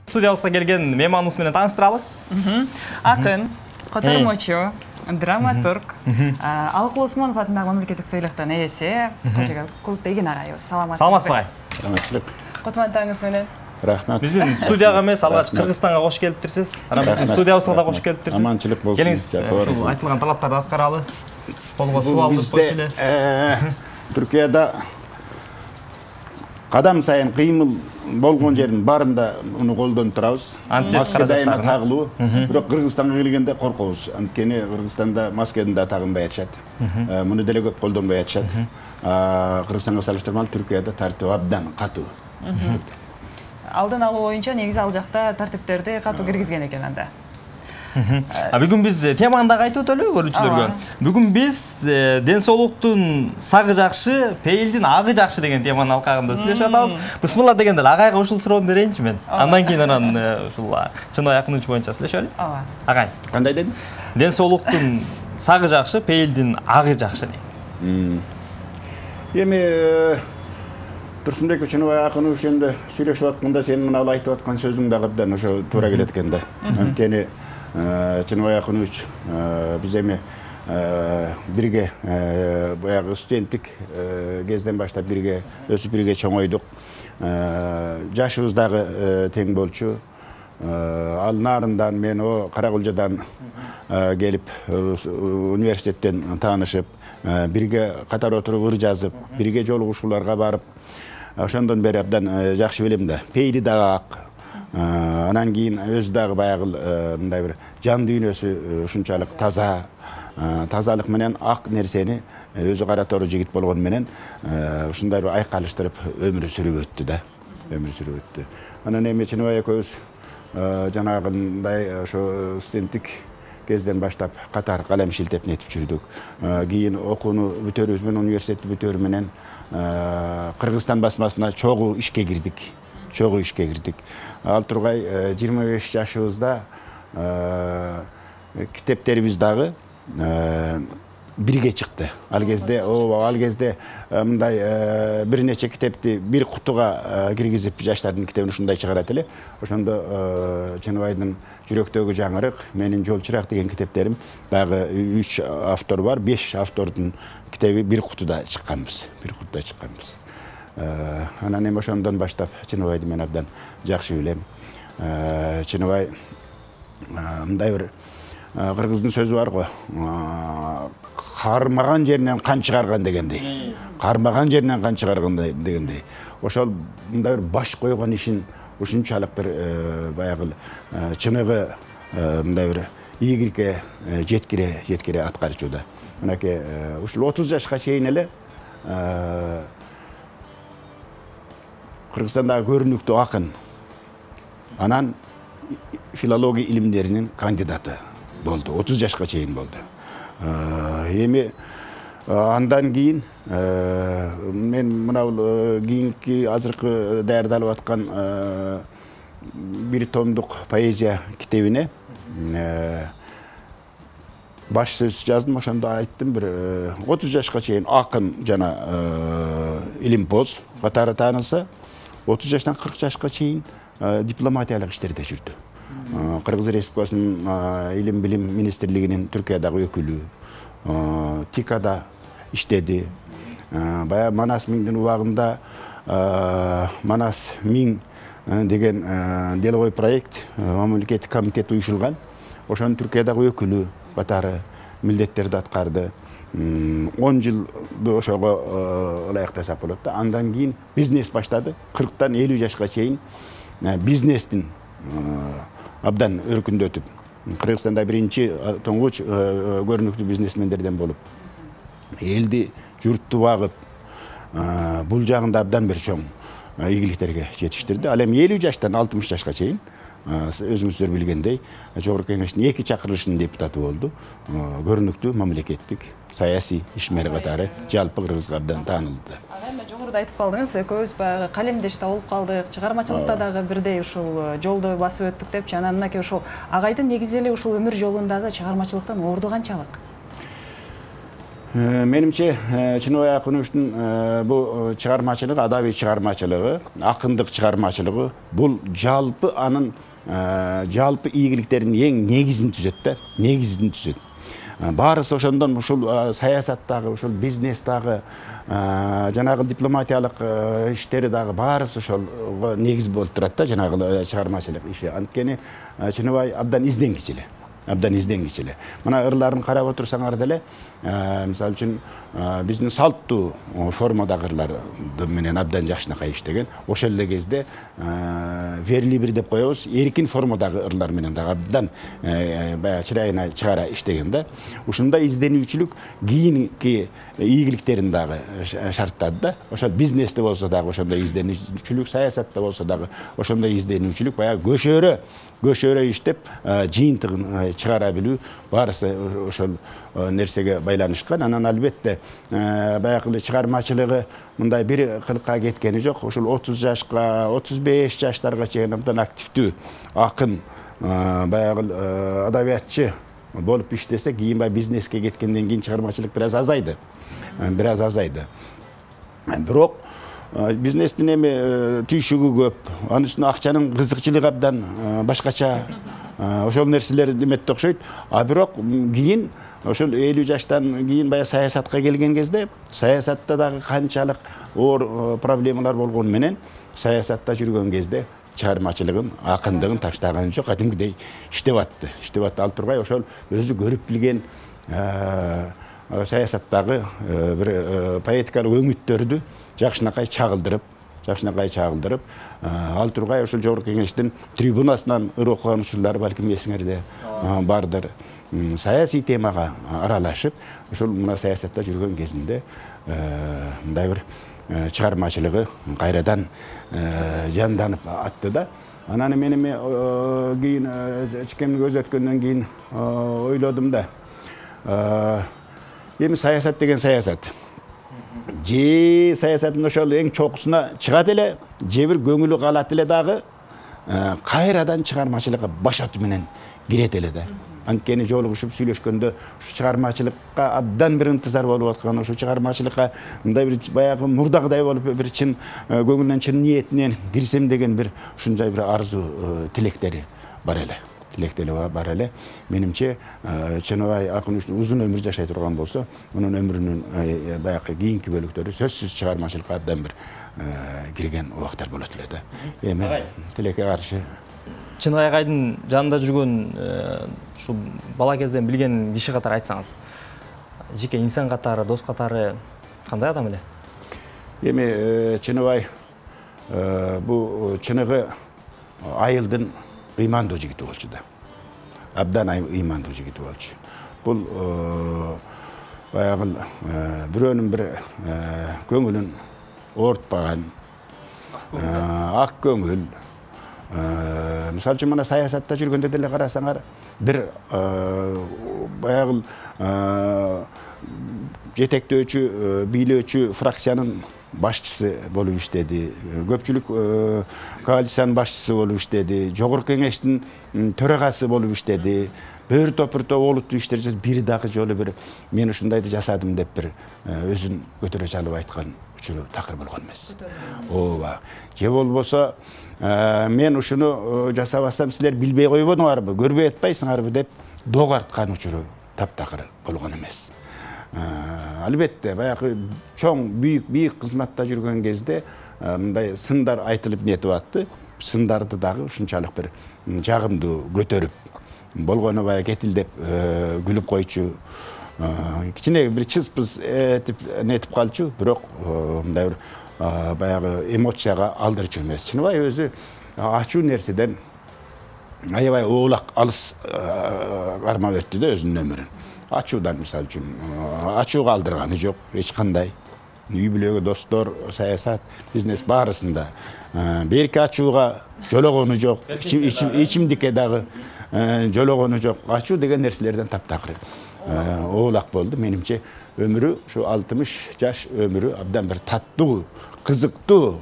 Студиябызга келген мейманыбыз менен тааныштыралы. Акын, котормочу, драматург, Алкул Усманов атындагы мамлекеттик сыйлыктын ээси, Култегин агайыбыз. Саламатсызбы? Саламатчылык. Кутмандыгыңыз менен. Рахмат. Биздин студияга эмес, алгач Кыргызстанга кош келиптирсиз. Анан биздин студиябызга да кош келиптирсиз. Аманчылык болсун. Келиңиз, ушул айтылган талаптарды аткаралы. Колго суу алдырып койчу эле. Түркияда кадам сайын кыймыл болгон жердин барында уну колдонуп турабыз. Маска дайыма тагылуу. Бирок Кыргызстанга келгенде коркобуз. Анткени Кыргызстанда масканы да тагынбай атышат. Муну деле көп колдонбой атышат. Кыргызстанга салыштырмалуу Түркияда тартип абдан катуу. Алдын алуу боюнча негизи ал жакта тартиптерди катуу киргизген экен анда. Бүгүн биз теманы дагы айтып өтөлү көрүүчүлөргө. Бүгүн биз ден соолуктун сагы жакшы, пейилдин агы жакшы деген теманын алкагында сүйлөшүп атабыз. Бисмилла дегенде агайга ушул суроону берейинчи мен. Андан кийин анан ушул чыныбай акынычы боюнча сүйлөшөлү. Агай. Кандай дедиң? Ден соолуктун сагы жакшы, пейилдин агы жакшы дейм. Эми Турсунбек Чыныбай акын ошондо сүйлөшүп атканда сен мына айтып аткан сөзүң дагы абдан ошо туура келет экен да. Анткени Чыныбай Акынович биз эми бирге баягы студенттик кезден баштап бирге өсүп бирге чоңойдук. Жашыбыз дагы тең болчу. Ал нарындан мен о Каракулжадан келип университеттен таанышып, бирге катар отуруп ыр жазып, бирге жолугушууларга барып, ошондон бери абдан жакшы билем да. Пейли дагы ак. Анан кийин өзү дагы баягы мындай бир жан дүйнөсү ушунчалык таза, тазалык менен ак нерсени өзү кара тору жигит болгон менен ушундай бир айкалыштырып өмүр сүрүп өттү да. Өмүр сүрүп өттү. Анан эми Чыныбай экөөбүз жанагындай ошо студенттик кезден баштап катар калем шилтеп нетип жүрдүк. Кийин окууну бүтөрүбүз менен университетти бүтөрү менен Кыргызстан басмасына чогуу ишке кирдик. Ал тургай 25 жашыбызда китептерибиз дагы бирге чыкты. Ал кезде мындай бир нече китепти бир кутуга киргизип жаштардын китебин ушундай чыгарат эле. Ошондо Чыныбайдын Жүрөктөгү жаңырык, менин Жол чырак деген китептерим дагы 3 автор бар, 5 автордун китеби бир кутуда чыкканбыз. Анан эми ошондон баштап Чыныбайды мен абдан жакшы билем. Чыныбай мындай бир кыргыздын сөзү бар го. Кармаган жеринен кан чыгарган дегендей. Ошол мындай бир баш койгон ишин ушунчалык бир баягы чыныгы мындай бир ийгиликке жеткире аткарчу да. Мынакей ушул 30 жашка чейин эле Кыргызстандагы көрүнүктүү акын. Анан филология илимдеринин кандидаты болду. 30 жашка чейин болду. Эми андан кийин мен мына кийинки азыркы даярдалып аткан бир томдук поэзия китебине баш сөз жаздым, ошондо айттым бир 30 жашка чейин акын жана илимпоз катары таанылса, 30 жаштан 40 жашка чейин дипломатиялык иштерде жүрдү. Кыргыз Республикасынын илим билим министрлигинин Түркиядагы өкүлү, ТИКада иштеди. Бая Манас Миңдин убагында Манас Миң деген деловой проект мамлекеттик комитет уюшулган. Ошонун Түркиядагы өкүлү катары милдеттерди аткарды. 10 жылды ошого ылайыктасак болот да. Андан кийин бизнес баштады. 40тан 50 жашка чейин бизнестин абдан өркүндөтүп, Кыргызстанда биринчи тоңгуч көрүнүктүү бизнесмендерден болуп, элди журтту багып, бул жагында абдан бир чоң ийгиликтерге жетиштирди. Ал эми 50 жаштан 60 жашка чейин өзүңүздөр билгендей, Жогорку Кеңештин 2 чакырылышынын депутаты болду. Көрүнүктүү мамлекеттик саясий ишмер катары жалпы Кыргызга абдан таанылды. Жогоруда айтып калдыңыз, экөөбүз баягы калемдеште болуп калдык, чыгармачылыкта дагы бирдей ушул жолду басып өттүк депчи. Анан мынакей ушул агайдын негизи эле ушул өмүр жолундагы чыгармачылыктан орду канчалык? Менимче Чыныбай Акуновичтин бул чыгармачылыгы, адабий чыгармачылыгы, акындык чыгармачылыгы бул жалпы анын жалпы ийгиликтердин эң негизин түзөт да, негизин түзөт. Барысы ошондон ушул саясаттагы, ушул бизнестагы, жанагы дипломатиялык иштери дагы барысы ошолго негиз болуп турат да, жанагы чыгармачылык иши. Анткени Чыныбай абдан изденгич эле. Абдан изденгич эле. Мына ырларын карап отурсаңар деле, мисалы үчүн биздин салттуу формадагы ырларды менен абдан жакшынакай иштеген. Ошол эле кезде верли бир деп коебуз, эркин формадагы ырлар менен дагы абдан баягы чырайына чыгара иштеген да. Ушундай изденүүчүлүк кийинки ийгиликтерин дагы шарттады да. Ошол бизнесте болсо дагы ошондой изденүүчүлүк, саясатта болсо дагы ошондой изденүүчүлүк, баягы көшөрө иштеп жыйынтыгын чыгара билүү барысы ошол нерсеге байланышкан. Анан албетте баягы чыгармачылыгы мындай бир кылыкка кеткени жок. Ошол 30 жашка, 35 жаштарга чейин абдан активдүү акын баягы адабиятчы болуп иштесе, кийин бизнеске кеткенден кийин чыгармачылык бир аз азайды. Бирок бизнестин эми түйшүгү көп, анын үстүнө акчанын кызыкчылыгы абдан башкача, ошол нерселер деметте окшойт. А бирок кийин ошол 50 жаштан кийин баягы саясатка келген кезде, саясатта дагы канчалык оор проблемалар болгону менен, саясатта жүргөн кезде чыгармачылыгын, акындыгын таштаган жок, кадимкидей иштеп атты. Ал тургай ошол өзү көрүп билген саясаттагы бир поэтикалык өңүттөрдү жакшынакай чагылдырып, ал тургай ошол жогорку кеңештин трибунасынан ыр окуган учурлары балким эсиңерде бардыр. Саясий темага аралашып, ошол мына саясатта жүргөн кезинде мындай бир чыгармачылыгы кайрадан жанданып атты да. Анан мен кийин чекемди көз өткөндөн кийин ойлодум да. Эми саясат деген саясат. Же саясаттын ошол эң чокусуна чыгат эле, же бир көңүлү калат эле дагы, кайрадан чыгармачылыкка башат менен кирет эле да. Анткени жолугушуп сүйлөшкөндө ушу чыгармачылыкка абдан бир ынтызар болуп аткан, ушу чыгармачылыкка мындай бир баягы мурдагыдай болуп бир чын көңүлүнөн, чын ниетинен кирсем деген бир ушундай бир арзу тилектери бар эле. Менимче Чыныбай Акунович узун өмүр жашай турган болсо, анын өмүрүнүн баягы кийинки бөлүктөрү сөзсүз чыгармачылыкка абдан бир кирген убактар болот эле да. Эми тилекке каршы Чыныбай агайдын жанында жүргөн ушу бала кезден билген киши катары айтсаңыз, жеке инсан катары, дос катары кандай адам эле? Эми Чыныбай бул чыныгы айылдын ыймандуу жигити болчу да. Абдан ыймандуу жигити болчу. Бул баягы бирөөнүн бир көңүлүн оорутпаган, ак көңүл. Мисалы үчүн мына саясатта жүргөндө деле карасаңар, бир баягы жетектөөчү, бийлөөчү фракциянын башчысы болуп иштеди, көпчүлүк коалициянын башчысы болуп иштеди, жогорку кеңештин төрагасы болуп иштеди. Бир топ олуттуу иштер жасап, бир дагы жолу бир мен ушундайды жасадым деп бир өзүн көтөрө чалып айткан учуру такыр болгон эмес. Ооба. Же болбосо мен ушуну жасабасам силер билбей койбодуңарбы, көрбөй атпайсыңарбы деп дог арткан учуру таптакыр болгон эмес. Албетте баягы чоң бийик кызматта жүргөн кезде мындай сындар айтылып нетип атты. Сындарды дагы ушунчалык бир жагымдуу көтөрүп болгону баягы кетилдеп күлүп койчу. Кичине бир чыз-пыз нетип калчу, бирок мындай бир баягы эмоцияга алдырчу эмес. Чыныбай өзү ачуу нерседен аябай оолак алыс кармап өттү да өзүнүн өмүрүн. Ачуудан мисалы үчүн ачууга алдырганы жок, эч кандай. Үй бүлөгө, достор, саясат, бизнес барысында берки ачууга жологону жок, ичимдикке дагы жологону жок. Ачуу деген нерселерден таптакыр оолак болду. Менимче өмүрү ушу 60 жаш өмүрү абдан бир таттуу, кызыктуу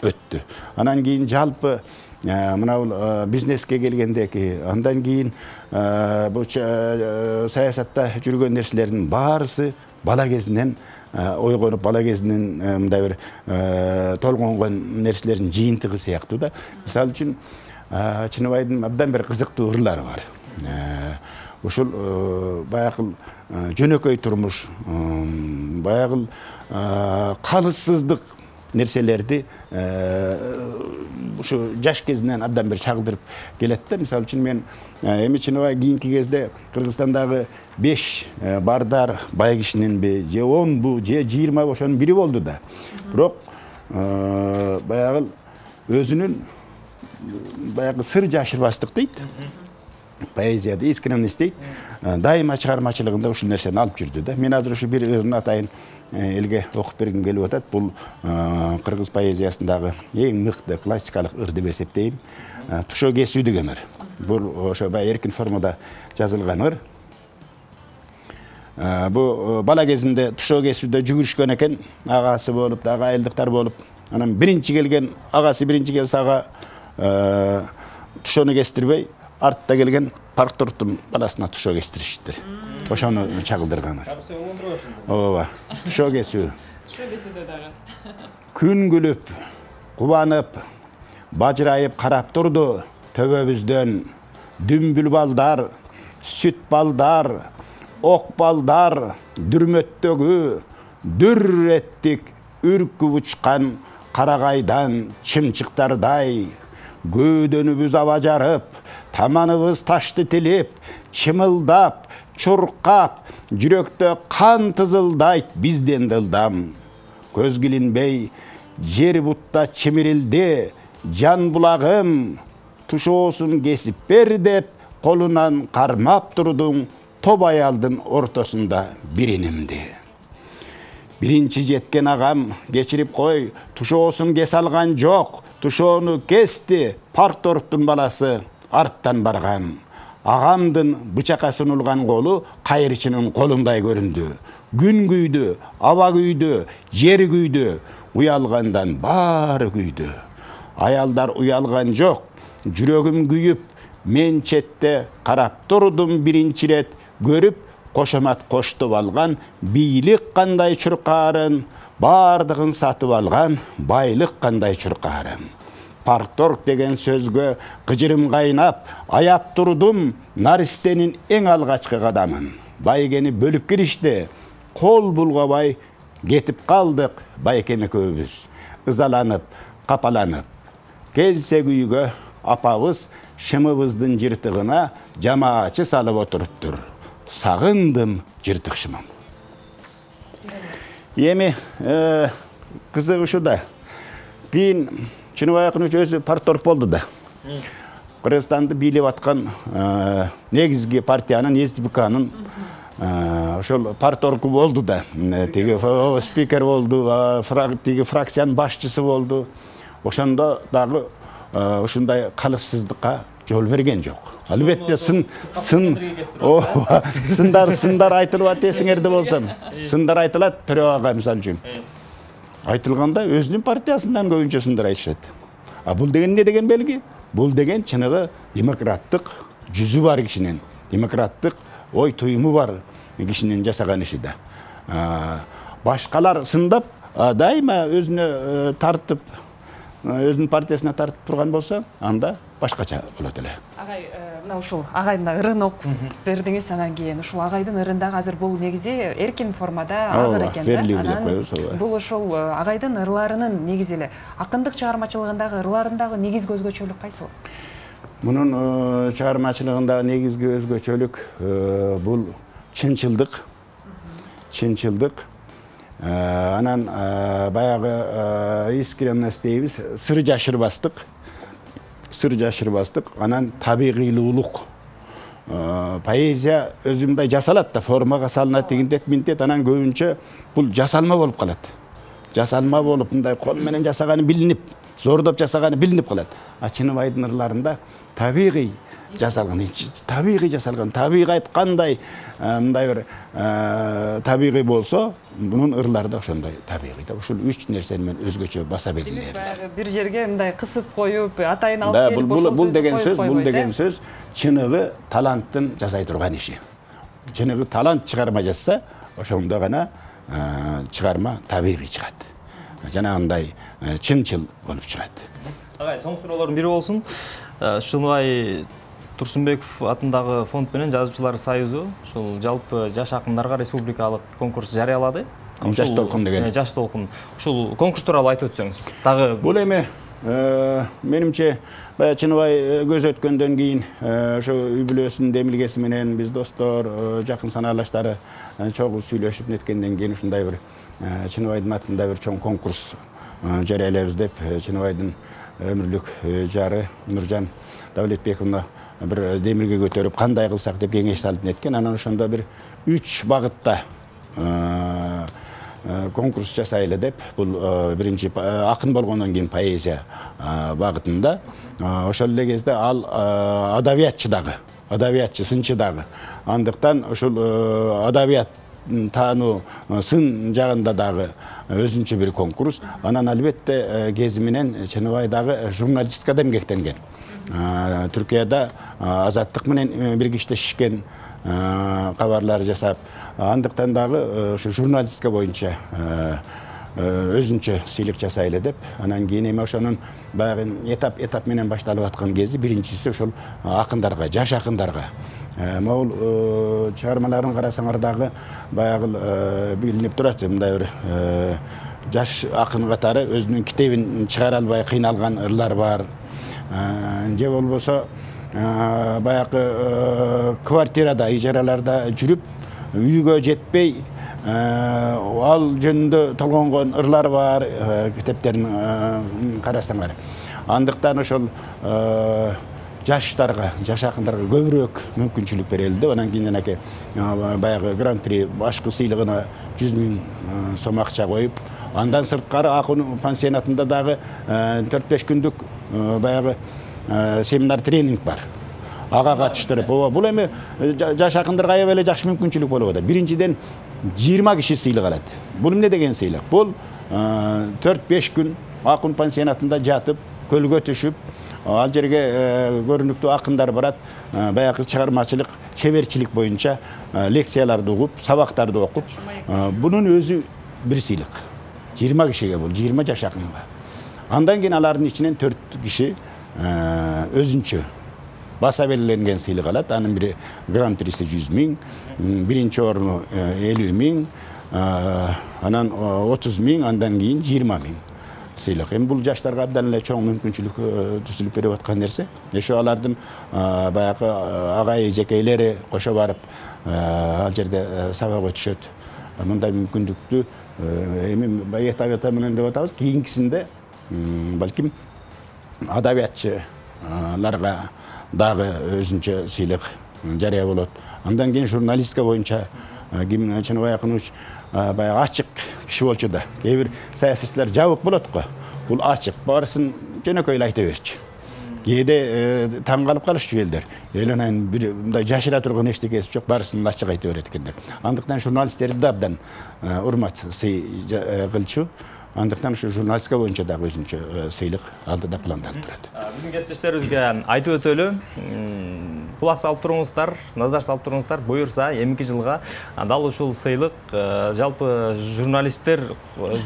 өттү. Анан кийин жалпы мына бизнеске келгендеки, андан кийин бул саясатта жүргөн нерселердин баарысы бала кезинен ойгонуп бала кезинен мындай бир толгонгон нерселердин жыйынтыгы сыяктуу да. Мисалы үчүн Чыныбайдын абдан бир кызыктуу ырлары бар. Ушул баягы жөнөкөй турмуш, баягы калыссыздык нерселерди ушу жаш кезинен абдан бир чагылдырып келет да. Мисалы үчүн мен эми Чыныбай кийинки кезде Кыргызстандагы 5 бардар бай кишининби, же 10бу, же 20 ошонун бири болду да. Бирок баягы өзүнүн баягы сыр жашырбастык дейт. Поэзияда искренность дейт. Дайыма чыгармачылыгында ушул нерсени алып жүрдү да. Мен азыр ушу бир ырын атайын элге окуп бергим келип атат. Бул кыргыз поэзиясындагы эң мыкты классикалык ыр деп эсептейм. Тушо кесүү деген ыр. Бул ошо баягы эркин формада жазылган ыр. Бу бала кезинде тушо кесүүдө жүгүрүшкөн экен, агасы болуп, дагы айылдыктар болуп. Анан биринчи келген агасы биринчи келсе ага тушону кестирбей, артта келген партордун баласына тушо кестиришти. Ошону чагылдырган. Ооба. Тушо кесүү. Тушо кесүүдө дагы. Күн күлүп, кубанып, бажырайып карап турду төбөбүздөн дүмбүл балдар, сүт балдар, ок балдар, дүрмөттөгү дүр еттик үркүп учкан карагайдан чымчыктардай. Көөдөнүбүз аба жарып, таманыбыз ташты тилип, чымылдап, чуркап, жүрөктө кан тызылдайт бизден дылдам. Көз килинбей, жер бутта чимирилди, жан булагым, тушоосун кесип бер деп, колунан кармап турдуң, топ аялдын ортосунда биринимди. Биринчи жеткен агам кечирип кой, тушоосун кесе алган жок, тушоону кести, партордун баласы арттан барган. Агамдын бычакка сунулган колу кайрычынын колундай көрүндү. Күн күйдү, аба күйдү, жер күйдү, уялгандан баары күйдү. Аялдар уялган жок, жүрөгүм күйүп, мен четте карап турдум биринчи рет, көрүп кошомат коштоп алган, бийлик кандай чуркаарын, бардыгын сатып алган, байлык кандай чуркаарын. Парторг деген сөзгө кыжырым кайнап, аяп турдум наристенин эң алгачкы кадамын. Байгени бөлүп киришти, кол булгабай кетип калдык байкем экөөбүз. Ызаланып, капаланып, келсек үйгө апабыз шымыбыздын жыртыгына жамаачы салып отуруптур. Сагындым жыртык шымым. Эми кызыгы ушуда. Кийин Чыныбай акын өзү парторг болду да. Кыргызстанды бийлеп аткан негизги партиянын СДПКнын ошол парторгу болду да. Тиги спикер болду, тиги фракциянын башчысы болду. Ошондо дагы ушундай калыпсыздыкка жол берген жок. Албетте сындар айтылып атесиңерде болсам, сындар айтылат төрага мисалы үчүн. Айтылганда өзүнүн партиясынан көбүнчө сындар айтышат. Бул деген не деген белги? Бул деген чыныгы демократтык жүзү бар кишинин, демократтык ой туюму бар кишинин жасаган иши да. Башкалар сындап, дайыма өзүнө тартып, өзүнүн партиясына тартып турган болсо, анда башкача болот эле. Агай, мына ушул агайдын ырын окуп бердиңиз, анан кийин ушул агайдын ырындагы азыр бул негизи эркин формада агыр экен да. Бул ошол агайдын ырларынын негизи эле акындык чыгармачылыгындагы ырларындагы негизги өзгөчөлүк кайсы? Мунун чыгармачылыгындагы негизги өзгөчөлүк бул чынчылдык. Чынчылдык. Анан баягы искренность дейбиз, сыр жашырбастык. Сыр жашырбастык, анан табигыйлуулук. Поэзия өзүмдай жасалат да, формага салынат дегендет минтет, анан көбүнчө бул жасалма болуп калат. Жасалма болуп, мындай кол менен жасаганы билинип, зордоп жасаганы билинип калат. Чыныбайдын ырларында табигый жасалган, табигать кандай мындай бир табигый болсо, бунун ырлары да ошондой табигый да. Ушул үч нерсени мен өзгөчө баса белгилейм. Бир жерге мындай кысып коюп, атайын алып келип бул деген сөз чыныгы таланттын жасай турган иши. Чыныгы талант чыгарма жазса, ошондо гана чыгарма табигый чыгат. Жанагындай чынчыл болуп чыгат. Агай, соңку суроолордун бири болсун. Ушундай Турсунбеков атындагы фонд менен Жазуучулар союзу ушул жалпы жаш акындарга республикалык конкурс жарыялады. Жаш толкун деген. Жаш толкун. Ушул конкурс тууралуу айтып өтсөңүз. Дагы бул эми менимче баягы Чыныбай көз өткөндөн кийин ошо үй бүлөсүнүн демилгеси менен биз достор, жакын санаалаштары чогуу сүйлөшүп неткенден кийин ушундай бир Чыныбайдын атында бир чоң конкурс жарыялайбыз деп Чыныбайдын өмүрлүк жары Нуржан Давлетбековна bir demirge götürüp kanday kılsak dep kеңеш салып неткен. Анан ошондо bir 3 багытта конкурс жасайлы деп, бул биринчи акын болгондон кийин поэзия багытында. Ошол эле кезде ал адабиятчы дагы, адабиятчы, сынчы дагы. Андыктан ошол адабият таануу сын жагында дагы өзүнчө бир конкурс. Анан албетте кези менен Чыныбай дагы журналистикада эмгектенген. Түркияда азаттык менен биргиштешкен кабарлар жасап, андыктан дагы ушу журналистика боюнча өзүнчө сыйлык жасайлы деп, анан кийин эми ошонун баягы этап менен башталып аткан кези биринчиси ошол акындарга, жаш акындарга. Могул чыгармаларын карасаңар дагы баягы билинип турат, мындай бир жаш акын катары өзүнүн китебин чыгара албай кыйналган ырлар бар. Же болбосо баягы квартирада, ижараларда жүрүп, үйгө жетпей, ал жөнүндө толгонгон ырлар бар, китептерин карасаңар. Андыктан ошол жаштарга, жаш акындарга көбүрөөк мүмкүнчүлүк берилди. Анан кийин жанаки баягы гран-при башкы сыйлыгына 100 000 сом акча коюп, андан сырткары акын пансионатында дагы 4-5 күндүк баягы семинар тренинг бар. Ага катыштырып, бул эми жаш акындарга аябай эле жакшы мүмкүнчүлүк болуп атат. Биринчиден 20 киши сыйлык алат. Бул эмне деген сыйлык? Бул 4-5 күн акын пансионатында жатып, көлгө түшүп, ал жерге көрүнүктүү акындар барат, баягы чыгармачылык, чеберчилик боюнча лекцияларды угуп, сабактарды окуп, бунун өзү бир сыйлык. 20 кишиге бул, 20 жаш акынга. Андан кийин алардын ичинен 4 киши өзүнчө баса белгиленген сыйлык алат. Анын бири гран-приси 100 000, биринчи орну 50 000, анан 30 000, андан кийин 20 000 сыйлык. Эми бул жаштарга абдан эле чоң мүмкүнчүлүк түзүлүп берип аткан нерсе. Ошо алардын баягы агай жекейлери кошо барып ал жерде сабак өтүшөт. Мындай мүмкүндүктү эми баягы менен деп атабыз. Кийинкисинде балким адабиятчыларга дагы өзүнчө сыйлык жарыя болот. Андан кийин журналистика боюнча ким Чыныбай Акынович баягы ачык киши болчу да. Кээ бир саясатчылар жабык болот го. Бул ачык, баарысын жөнөкөй эле айта берчү. Кээде таң калып калышчу элдер. Анан бир мындай жашыра турган эчтекеси жок, баарысын ачык айта берет экен деп. Андыктан журналисттерди да абдан урмат кылчу. Андыктан ушу журналистика боюнча дагы өзүнчө сыйлык алдыда пландалып турат. Биздин кесиптештерибизге айтып өтөлү. Кулак салып туруңуздар, назар салып туруңуздар. Буюрса, эмки жылга дал ушул сыйлык жалпы журналисттер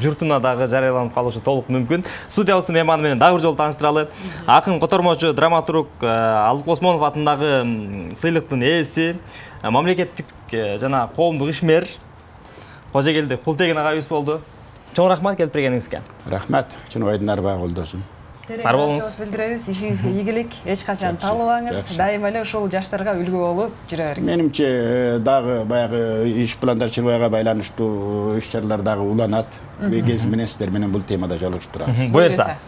журтуна дагы жарыяланып калышы толук мүмкүн. Студиябыздын мейманы менен дагы бир жолу тааныштыралы. Акын котормочу, драматург Алдык Осмонов атындагы сыйлыктын ээси, мамлекеттик жана коомдук ишмер Кожегелди Култегин агайыбыз болду. Чоң рахмат келип бергениңизге. Рахмат, Чыныбайдын арбагы колдосун. Бар болуңуз. Билдиребиз, ишиңизге ийгилик, эч качан талыбаңыз, дайыма эле ошол жаштарга үлгү болуп жүрө бериңиз. Менимче дагы баягы иш пландар Чыныбайга байланыштуу иш чаралар дагы уланат. Кези менен сиздер менен бул темада жалгыштырабыз. Буюрса.